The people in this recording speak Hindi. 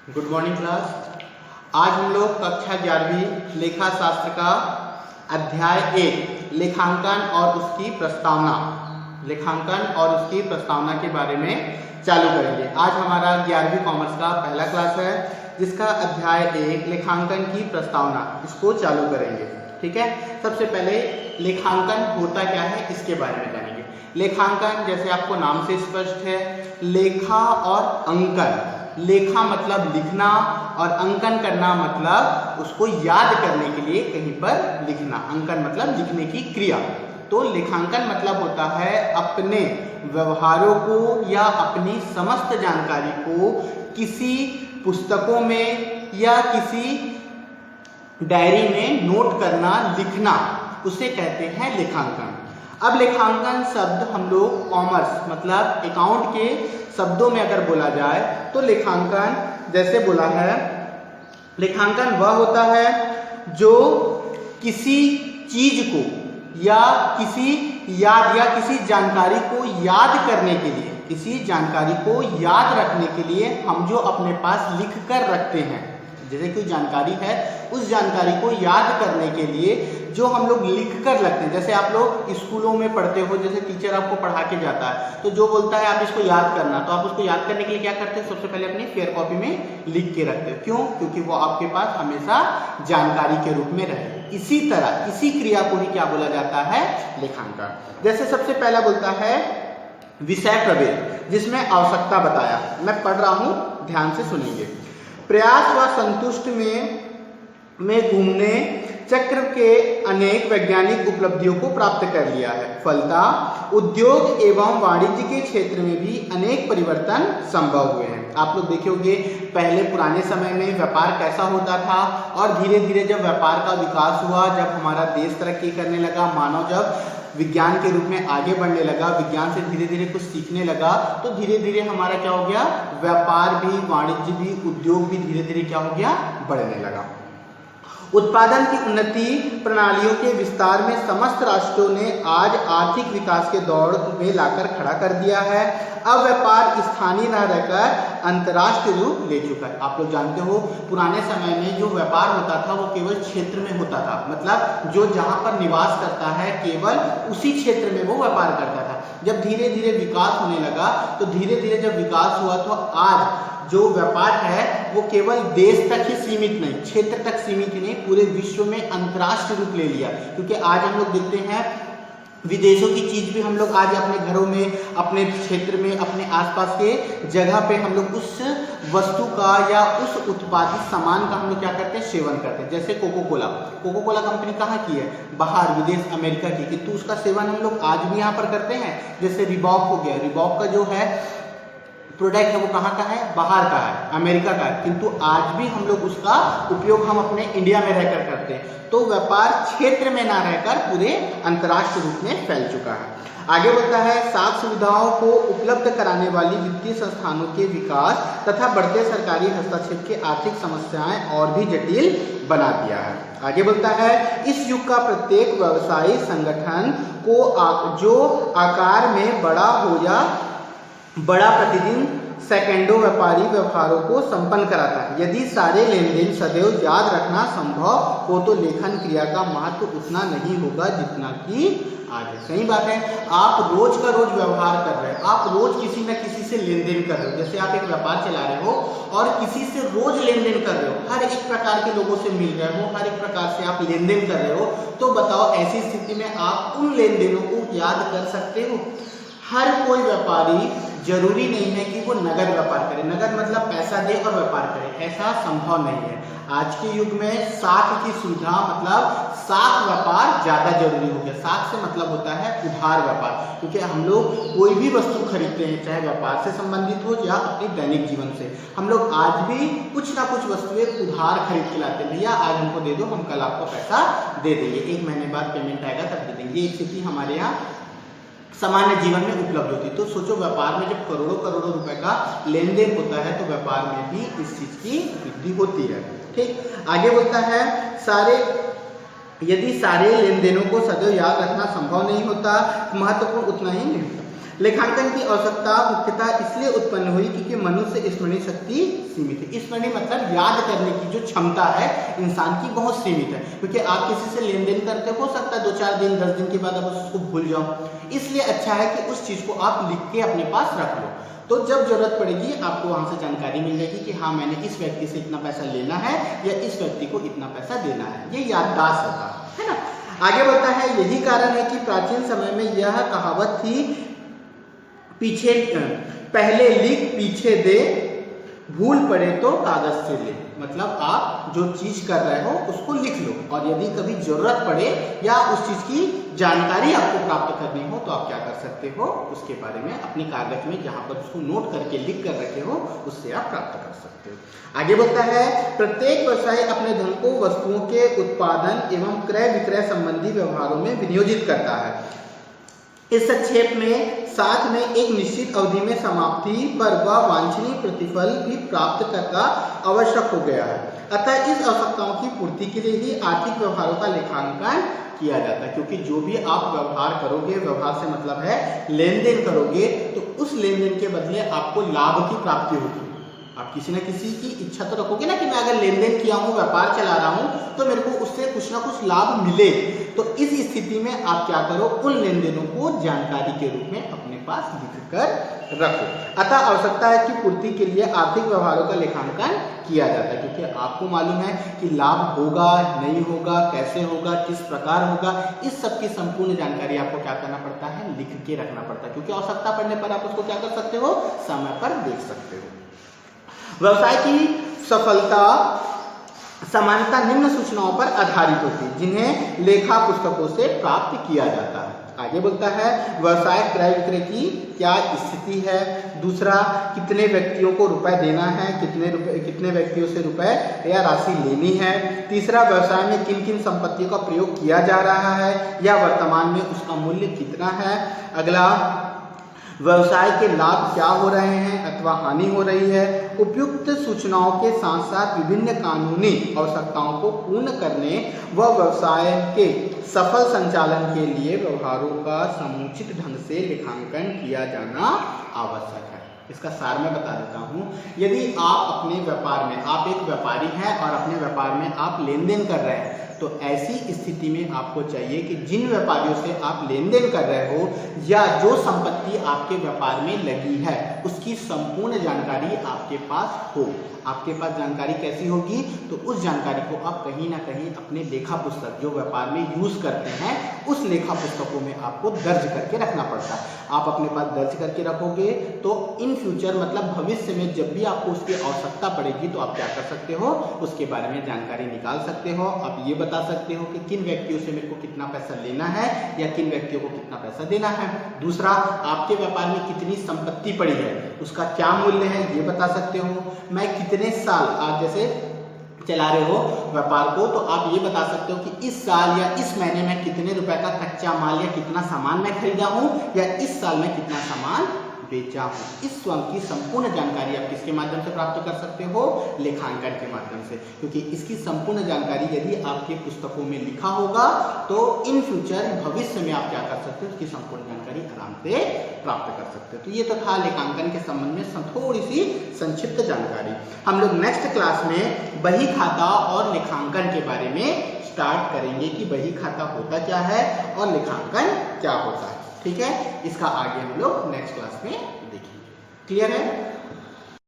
Good morning class. आज हम लोग कक्षा 11वीं लेखा शास्त्र का अध्याय 1 लेखांकन और उसकी प्रस्तावना के बारे में चालू करेंगे। आज हमारा 11वीं कॉमर्स का पहला क्लास है जिसका अध्याय 1 लेखांकन की प्रस्तावना, इसको चालू करेंगे। ठीक है, सबसे पहले लेखांकन होता क्या है इसके बारे में जानेंगे। लेखांकन जैसे आपको नाम से स्पष्ट है, लेखा और अंकन। लेखा मतलब लिखना और अंकन करना मतलब उसको याद करने के लिए कहीं पर लिखना। अंकन मतलब लिखने की क्रिया। तो लेखांकन मतलब होता है अपने व्यवहारों को या अपनी समस्त जानकारी को किसी पुस्तकों में या किसी डायरी में नोट करना, लिखना, उसे कहते हैं लेखांकन। अब लेखांकन शब्द हम लोग कॉमर्स मतलब अकाउंट के शब्दों में अगर बोला जाए तो लेखांकन जैसे बोला है, लेखांकन वह होता है जो किसी चीज को या किसी जानकारी को याद करने के लिए, किसी जानकारी को याद रखने के लिए हम जो अपने पास लिख कर रखते हैं। जैसे कोई जानकारी है, उस जानकारी को याद करने के लिए जो हम लोग लिख कर रखते हैं। जैसे आप लोग स्कूलों में पढ़ते हो, जैसे टीचर आपको पढ़ा के जाता है तो जो बोलता है आप इसको याद करना, तो आप उसको याद करने के लिए क्या करते हैं, सबसे पहले अपनी फेयर कॉपी में लिख के रखते हो। क्यों? क्योंकि वो आपके पास हमेशा जानकारी के रूप में रहे। इसी तरह इसी क्रिया को ही क्या बोला जाता है, लेखांकन। जैसे सबसे पहला बोलता है विषय प्रभेद, जिसमें आवश्यकता बताया। मैं पढ़ रहा हूं, ध्यान से सुनेंगे। प्रयास व संतुष्ट में घूमने चक्र के अनेक वैज्ञानिक उपलब्धियों को प्राप्त कर लिया है। फलतः उद्योग एवं वाणिज्य के क्षेत्र में भी अनेक परिवर्तन संभव हुए हैं। आप लोग देखे होंगे पहले पुराने समय में व्यापार कैसा होता था और धीरे धीरे जब व्यापार का विकास हुआ, जब हमारा देश तरक्की करने लगा, मानव जब विज्ञान के रूप में आगे बढ़ने लगा, विज्ञान से धीरे धीरे कुछ सीखने लगा, तो धीरे धीरे हमारा क्या हो गया, व्यापार भी, वाणिज्य भी, उद्योग भी धीरे धीरे क्या हो गया, बढ़ने लगा। उत्पादन की उन्नति प्रणालियों के विस्तार में समस्त राष्ट्रों ने आज आर्थिक विकास के दौर में लाकर खड़ा कर दिया है। अब व्यापार स्थानीय न रहकर अंतर्राष्ट्रीय रूप ले चुका है। आप लोग जानते हो पुराने समय में जो व्यापार होता था वो केवल क्षेत्र में होता था, मतलब जो जहां पर निवास करता है केवल उसी क्षेत्र में वो व्यापार करता था। जब धीरे धीरे विकास होने लगा तो धीरे धीरे जब विकास हुआ तो आज जो व्यापार है वो केवल देश तक ही सीमित नहीं, क्षेत्र तक सीमित नहीं, पूरे विश्व में अंतर्राष्ट्रीय रूप ले लिया। क्योंकि आज हम लोग देखते हैं विदेशों की चीज भी हम लोग आज अपने घरों में, अपने क्षेत्र में, अपने आसपास के जगह पे हम लोग उस वस्तु का या उस उत्पादित सामान का हम लोग क्या करते हैं, सेवन करते हैं। जैसे कोको कोला कंपनी कहाँ की है, बाहर विदेश अमेरिका की, किंतु उसका सेवन हम लोग आज भी यहाँ पर करते हैं। जैसे रिबॉक हो गया, रिबॉक का जो है प्रोडक्ट है वो कहाँ का है, बाहर का है, अमेरिका का है, किंतु आज भी हम लोग उसका उपयोग हम अपने इंडिया में रहकर करते हैं। तो व्यापार क्षेत्र में ना रहकर पूरे अंतर्राष्ट्रीय रूप में फैल चुका है। आगे बढ़ता है, साख सुविधाओं को उपलब्ध कराने वाली वित्तीय संस्थानों के विकास तथा बढ़ते सरकारी हस्तक्षेप की आर्थिक समस्याएं और भी जटिल बना दिया है। आगे बढ़ता है, इस युग का प्रत्येक व्यवसायी संगठन को जो आकार में बड़ा हो या बड़ा प्रतिदिन सेकंडों व्यापारी व्यवहारों को संपन्न कराता है। यदि सारे लेन देन सदैव याद रखना संभव हो तो लेखन क्रिया का महत्व उतना नहीं होगा जितना कि आज है। सही बात है, आप रोज का रोज व्यवहार कर रहे हो, आप रोज किसी न किसी से लेन देन कर रहे हो। जैसे आप एक व्यापार चला रहे हो और किसी से रोज लेन देन कर रहे हो, हर एक प्रकार के लोगों से मिल रहे हो, हर एक प्रकार से आप लेन देन कर रहे हो, तो बताओ ऐसी स्थिति में आप उन लेन देनों को याद कर सकते हो? हर कोई व्यापारी जरूरी नहीं है कि वो नगद व्यापार करे, नगद मतलब पैसा दे और व्यापार करे, ऐसा संभव नहीं है। आज के युग में साख की सुविधा मतलब साख व्यापार ज्यादा जरूरी हो गया। साख से मतलब होता है उधार व्यापार, क्योंकि हम लोग कोई भी वस्तु खरीदते हैं, चाहे व्यापार से संबंधित हो या अपने दैनिक जीवन से, हम लोग आज भी कुछ ना कुछ वस्तुएं उधार खरीद के लाते हैं। भैया आज हमको दे दो, हम कल आपको पैसा दे देंगे, 1 महीने बाद पेमेंट आएगा तब दे देंगे। ये स्थिति हमारे यहाँ सामान्य जीवन में उपलब्ध होती है। तो सोचो व्यापार में जब करोड़ों करोड़ों रुपए का लेन देन होता है तो व्यापार में भी इस चीज की वृद्धि होती है। ठीक, आगे बोलता है, यदि सारे लेन देनों को सदैव याद रखना संभव नहीं होता, महत्वपूर्ण उतना ही नहीं होता। लेखांकन की आवश्यकता मुख्यतः इसलिए उत्पन्न हुई क्योंकि मनुष्य स्मरणीय शक्ति सीमित है। स्मरणीय मतलब याद करने की जो क्षमता है इंसान की बहुत सीमित है, क्योंकि आप किसी से लेन देन करते हो सकता है 2-4 दिन 10 दिन के बाद आप उसको भूल जाओ। इसलिए अच्छा है कि उस चीज को आप लिख के अपने पास रख लो, तो जब जरूरत पड़ेगी आपको वहां से जानकारी मिल जाएगी कि हाँ मैंने इस व्यक्ति से इतना पैसा लेना है या इस व्यक्ति को इतना पैसा देना है। ये याददाश्त होता है ना। आगे बढ़ता है, यही कारण है कि प्राचीन समय में यह कहावत थी, पीछे पहले लिख पीछे दे, भूल पड़े तो कागज से ले। मतलब आप जो चीज कर रहे हो उसको लिख लो, और यदि कभी जरूरत पड़े या उस चीज की जानकारी आपको प्राप्त करनी हो तो आप क्या कर सकते हो, उसके बारे में अपने कागज में जहां पर उसको नोट करके लिख कर रखे हो उससे आप प्राप्त कर सकते हो। आगे बढ़ता है, प्रत्येक व्यवसाय अपने धन को वस्तुओं के उत्पादन एवं क्रय विक्रय संबंधी व्यवहारों में विनियोजित करता है। इस संक्षेप में साथ में एक निश्चित अवधि में समाप्ति पर वह वांछनीय प्रतिफल भी प्राप्त करना आवश्यक हो गया है। अतः इस आवश्यकताओं की पूर्ति के लिए ही आर्थिक व्यवहारों का लेखांकन किया जाता है, क्योंकि जो भी आप व्यवहार करोगे, व्यवहार से मतलब है लेन देन करोगे, तो उस लेन देन के बदले आपको लाभ की प्राप्ति होगी। आप किसी न किसी की इच्छा तो रखोगे ना कि मैं अगर लेन देन किया हूँ, व्यापार चला रहा हूँ, तो मेरे को उससे कुछ ना कुछ लाभ मिले। तो इस स्थिति में आप क्या करो, उन लेन देनों को जानकारी के रूप में अपने पास लिख कर रखो। अतः आवश्यकता है कि पूर्ति के लिए आर्थिक व्यवहारों का लेखांकन किया जाता है, क्योंकि आपको मालूम है कि लाभ होगा नहीं होगा, कैसे होगा, किस प्रकार होगा, इस सब की संपूर्ण जानकारी आपको क्या करना पड़ता है, लिख के रखना पड़ता है, क्योंकि आवश्यकता पड़ने पर आप उसको क्या कर सकते हो, समय पर देख सकते हो। व्यवसाय की सफलता सामान्यतः निम्न सूचनाओं पर आधारित होती है, जिन्हें लेखा पुस्तकों से प्राप्त किया जाता है। आगे बोलता है, व्यवसाय क्रय विक्रय की क्या स्थिति है। दूसरा, कितने व्यक्तियों को रुपए देना है, कितने व्यक्तियों से रुपए या राशि लेनी है। तीसरा, व्यवसाय में किन किन संपत्तियों का प्रयोग किया जा रहा है या वर्तमान में उसका मूल्य कितना है। अगला, व्यवसाय के लाभ क्या हो रहे हैं अथवा हानि हो रही है। उपयुक्त सूचनाओं के साथ साथ विभिन्न कानूनी आवश्यकताओं को पूर्ण करने व व्यवसाय के सफल संचालन के लिए व्यवहारों का समुचित ढंग से लेखांकन किया जाना आवश्यक है। इसका सार मैं बता देता हूँ। यदि आप अपने व्यापार में, आप एक व्यापारी हैं और अपने व्यापार में आप लेन देन कर रहे हैं, तो ऐसी स्थिति में आपको चाहिए कि जिन व्यापारियों से आप लेन देन कर रहे हो या जो संपत्ति आपके व्यापार में लगी है उसकी संपूर्ण जानकारी आपके पास हो। आपके पास जानकारी कैसी होगी, तो उस जानकारी को आप कहीं ना कहीं अपने लेखा पुस्तक जो व्यापार में यूज करते हैं उस लेखा पुस्तकों में आपको दर्ज करके रखना पड़ता है। आप अपने पास दर्ज करके रखोगे तो इन फ्यूचर मतलब भविष्य में जब भी आपको उसकी आवश्यकता पड़ेगी तो आप क्या कर सकते हो, उसके बारे में जानकारी निकाल सकते हो। आप ये बता सकते हो कि किन व्यक्तियों से मेरे को कितना पैसा लेना है या किन व्यक्तियों को कितना पैसा देना है। दूसरा, आपके व्यापार में कितनी संपत्ति पड़ी है, उसका क्या मूल्य है, ये बता सकते हो। मैं कितने साल आप जैसे चला रहे हो व्यापार को, तो आप ये बता सकते हो कि इस साल या इस महीने में कितने रुपए का कच्चा माल या कितना सामान मैं खरीदा हूँ या इस साल में कितना सामान बेचा हूँ। इस स्वयं की संपूर्ण जानकारी आप किसके माध्यम से प्राप्त कर सकते हो, लेखांकन के माध्यम से, क्योंकि इसकी संपूर्ण जानकारी यदि आपके पुस्तकों में लिखा होगा तो इन फ्यूचर भविष्य में आप क्या कर सकते हो, उसकी संपूर्ण जानकारी आराम से प्राप्त कर सकते हो। तो ये तो था लेखांकन के संबंध में थोड़ी सी संक्षिप्त जानकारी। हम लोग नेक्स्ट क्लास में बही खाता और लेखांकन के बारे में स्टार्ट करेंगे कि बही खाता होता क्या है और लेखांकन क्या होता है। ठीक है, इसका आगे हम लोग नेक्स्ट क्लास में देखेंगे। क्लियर है?